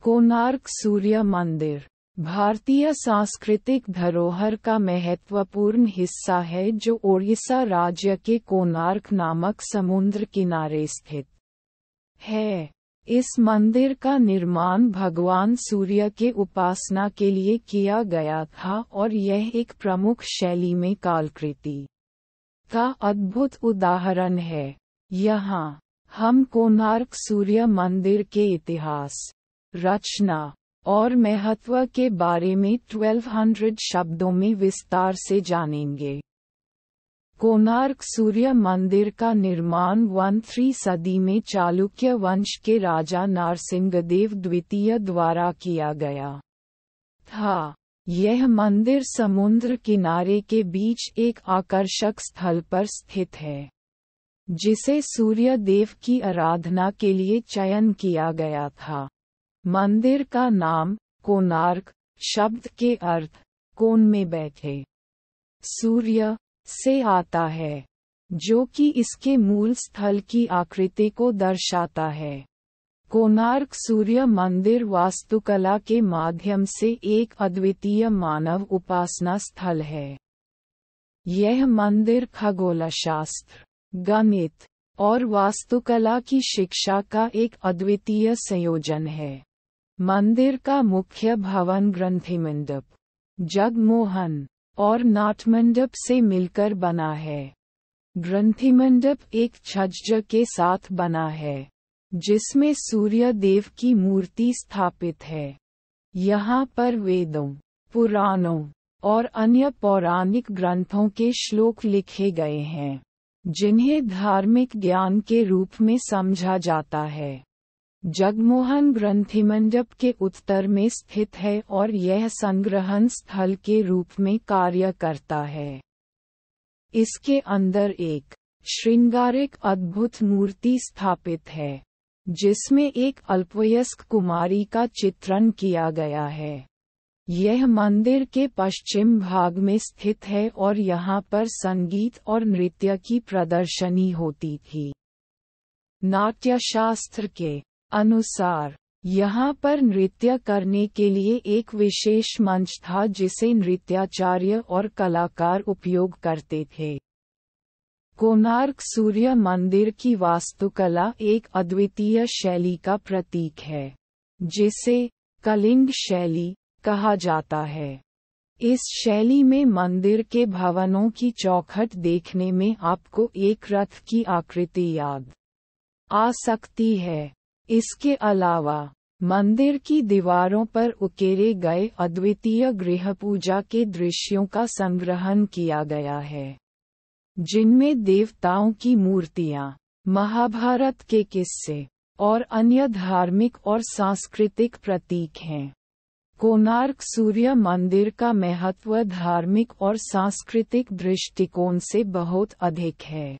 कोणार्क सूर्य मंदिर भारतीय सांस्कृतिक धरोहर का महत्वपूर्ण हिस्सा है जो ओडिशा राज्य के कोणार्क नामक समुद्र किनारे स्थित है। इस मंदिर का निर्माण भगवान सूर्य के उपासना के लिए किया गया था और यह एक प्रमुख शैली में कलाकृति का अद्भुत उदाहरण है। यहाँ हम कोणार्क सूर्य मंदिर के इतिहास, रचना और महत्व के बारे में 1200 शब्दों में विस्तार से जानेंगे। कोणार्क सूर्य मंदिर का निर्माण 13वीं सदी में चालुक्य वंश के राजा नरसिंहदेव द्वितीय द्वारा किया गया था। यह मंदिर समुद्र किनारे के बीच एक आकर्षक स्थल पर स्थित है, जिसे सूर्य देव की आराधना के लिए चयन किया गया था। मंदिर का नाम कोणार्क शब्द के अर्थ कोण में बैठे सूर्य से आता है, जो कि इसके मूल स्थल की आकृति को दर्शाता है। कोणार्क सूर्य मंदिर वास्तुकला के माध्यम से एक अद्वितीय मानव उपासना स्थल है। यह मंदिर खगोलशास्त्र, गणित और वास्तुकला की शिक्षा का एक अद्वितीय संयोजन है। मंदिर का मुख्य भवन ग्रंथिमंडप, जगमोहन और नाटमंडप से मिलकर बना है। ग्रंथिमंडप एक छज्ज के साथ बना है, जिसमें सूर्य देव की मूर्ति स्थापित है। यहाँ पर वेदों, पुराणों और अन्य पौराणिक ग्रंथों के श्लोक लिखे गए हैं, जिन्हें धार्मिक ज्ञान के रूप में समझा जाता है। जगमोहन ग्रंथिमंडप के उत्तर में स्थित है और यह संग्रहण स्थल के रूप में कार्य करता है। इसके अंदर एक श्रृंगारिक अद्भुत मूर्ति स्थापित है, जिसमें एक अल्पवयस्क कुमारी का चित्रण किया गया है। यह मंदिर के पश्चिम भाग में स्थित है और यहाँ पर संगीत और नृत्य की प्रदर्शनी होती थी। नाट्यशास्त्र के अनुसार यहाँ पर नृत्य करने के लिए एक विशेष मंच था जिसे नृत्याचार्य और कलाकार उपयोग करते थे। कोणार्क सूर्य मंदिर की वास्तुकला एक अद्वितीय शैली का प्रतीक है, जिसे कलिंग शैली कहा जाता है। इस शैली में मंदिर के भवनों की चौखट देखने में आपको एक रथ की आकृति याद आ सकती है। इसके अलावा मंदिर की दीवारों पर उकेरे गए अद्वितीय गृह पूजा के दृश्यों का संग्रहण किया गया है, जिनमें देवताओं की मूर्तियां, महाभारत के किस्से और अन्य धार्मिक और सांस्कृतिक प्रतीक हैं। कोणार्क सूर्य मंदिर का महत्व धार्मिक और सांस्कृतिक दृष्टिकोण से बहुत अधिक है।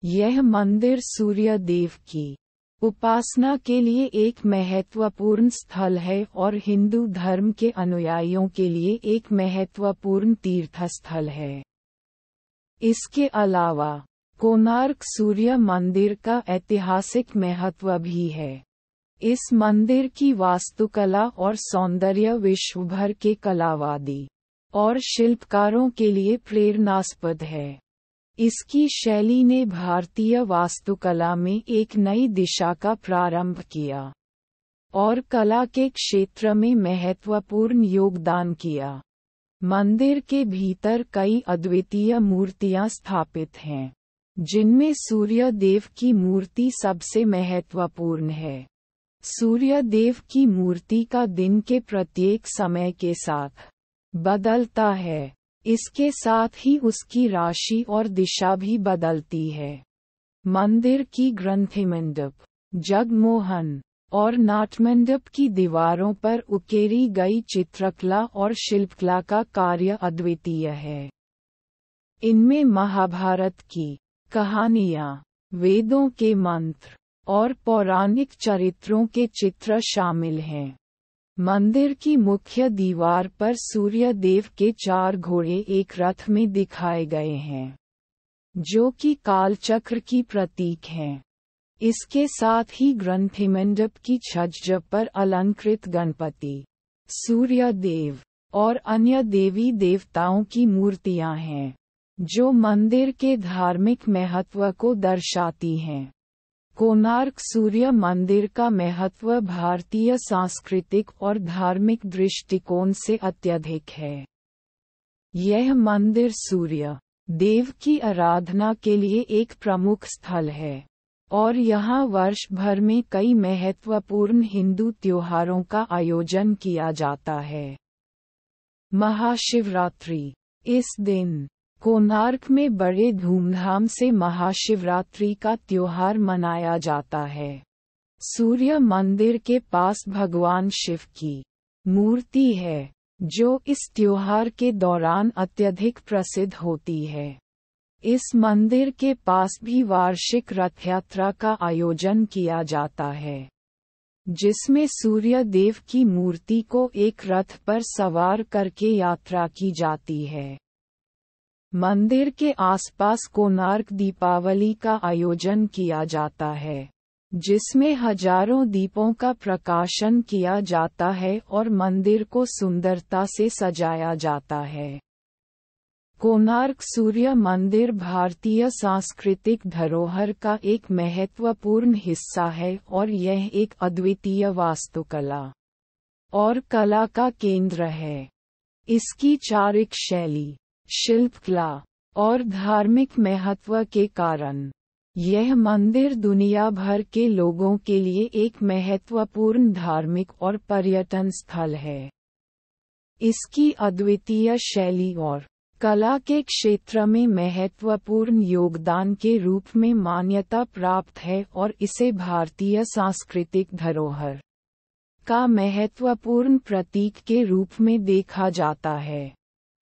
यह मंदिर सूर्य देव की उपासना के लिए एक महत्वपूर्ण स्थल है और हिंदू धर्म के अनुयायियों के लिए एक महत्वपूर्ण तीर्थस्थल है। इसके अलावा कोणार्क सूर्य मंदिर का ऐतिहासिक महत्व भी है। इस मंदिर की वास्तुकला और सौंदर्य विश्व भर के कलावादी और शिल्पकारों के लिए प्रेरणास्पद है। इसकी शैली ने भारतीय वास्तुकला में एक नई दिशा का प्रारंभ किया और कला के क्षेत्र में महत्वपूर्ण योगदान किया। मंदिर के भीतर कई अद्वितीय मूर्तियां स्थापित हैं, जिनमें सूर्य देव की मूर्ति सबसे महत्वपूर्ण है। सूर्य देव की मूर्ति का दिन के प्रत्येक समय के साथ बदलता है। इसके साथ ही उसकी राशि और दिशा भी बदलती है। मंदिर की ग्रंथिमंडप, जगमोहन और नाटमंडप की दीवारों पर उकेरी गई चित्रकला और शिल्पकला का कार्य अद्वितीय है। इनमें महाभारत की कहानियाँ, वेदों के मंत्र और पौराणिक चरित्रों के चित्र शामिल हैं। मंदिर की मुख्य दीवार पर सूर्य देव के 4 घोड़े एक रथ में दिखाए गए हैं, जो कि कालचक्र की प्रतीक हैं। इसके साथ ही ग्रंथिमंडप की छज्ज पर अलंकृत गणपति, सूर्य देव और अन्य देवी देवताओं की मूर्तियां हैं, जो मंदिर के धार्मिक महत्व को दर्शाती हैं। कोणार्क सूर्य मंदिर का महत्व भारतीय सांस्कृतिक और धार्मिक दृष्टिकोण से अत्यधिक है। यह मंदिर सूर्य देव की आराधना के लिए एक प्रमुख स्थल है और यहाँ वर्ष भर में कई महत्वपूर्ण हिंदू त्योहारों का आयोजन किया जाता है। महाशिवरात्रि। इस दिन कोणार्क में बड़े धूमधाम से महाशिवरात्रि का त्योहार मनाया जाता है। सूर्य मंदिर के पास भगवान शिव की मूर्ति है, जो इस त्योहार के दौरान अत्यधिक प्रसिद्ध होती है। इस मंदिर के पास भी वार्षिक रथ यात्रा का आयोजन किया जाता है, जिसमें सूर्य देव की मूर्ति को एक रथ पर सवार करके यात्रा की जाती है। मंदिर के आसपास कोणार्क दीपावली का आयोजन किया जाता है, जिसमें हजारों दीपों का प्रकाशन किया जाता है और मंदिर को सुंदरता से सजाया जाता है। कोणार्क सूर्य मंदिर भारतीय सांस्कृतिक धरोहर का एक महत्वपूर्ण हिस्सा है और यह एक अद्वितीय वास्तुकला और कला का केंद्र है। इसकी चारिक शैली, शिल्पकला और धार्मिक महत्व के कारण यह मंदिर दुनिया भर के लोगों के लिए एक महत्वपूर्ण धार्मिक और पर्यटन स्थल है। इसकी अद्वितीय शैली और कला के क्षेत्र में महत्वपूर्ण योगदान के रूप में मान्यता प्राप्त है और इसे भारतीय सांस्कृतिक धरोहर का महत्वपूर्ण प्रतीक के रूप में देखा जाता है।